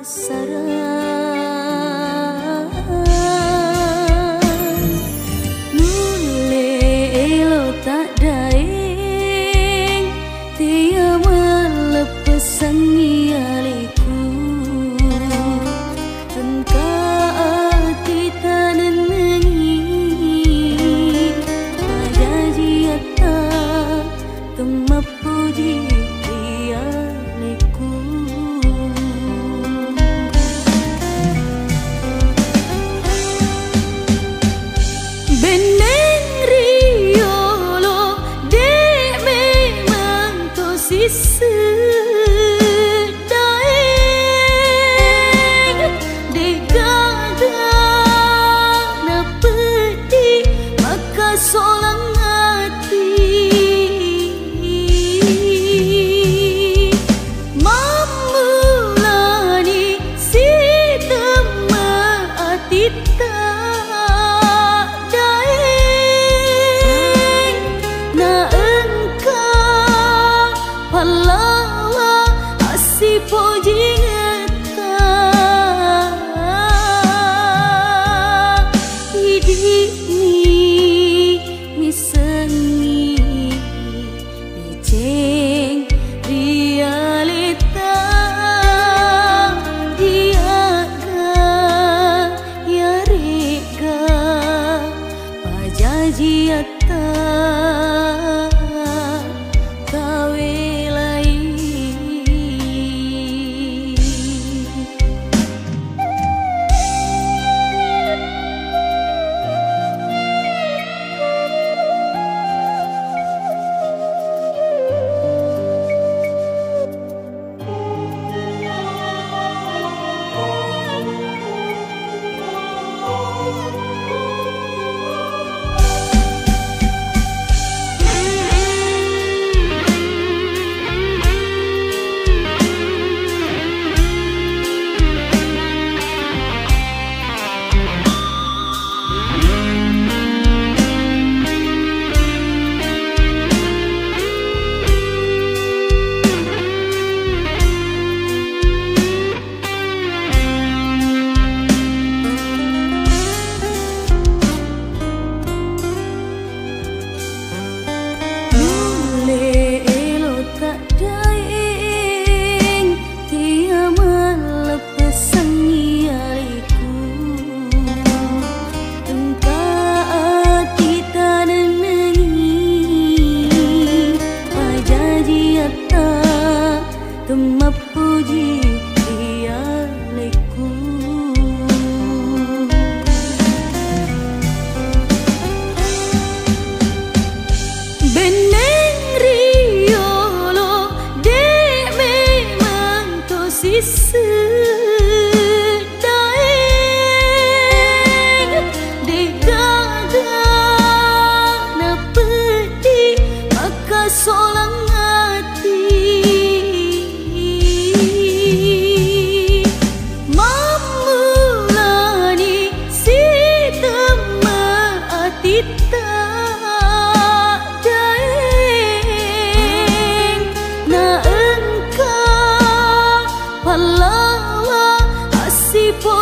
sarang mule elo tak daeng tia melepesan ialiku tengka ati tanenengi pada jiata temapuji ialiku beneng riolo de memang to sedaeng de gada na peti maka solang hati mamulani si tema atita palawa asipo jingata hidini misengi eceng realita diaga ya rega pajajiata temapuji ialiku beneng riolo de memang to sedaeng de gada na peti maka solang hati palawa asipo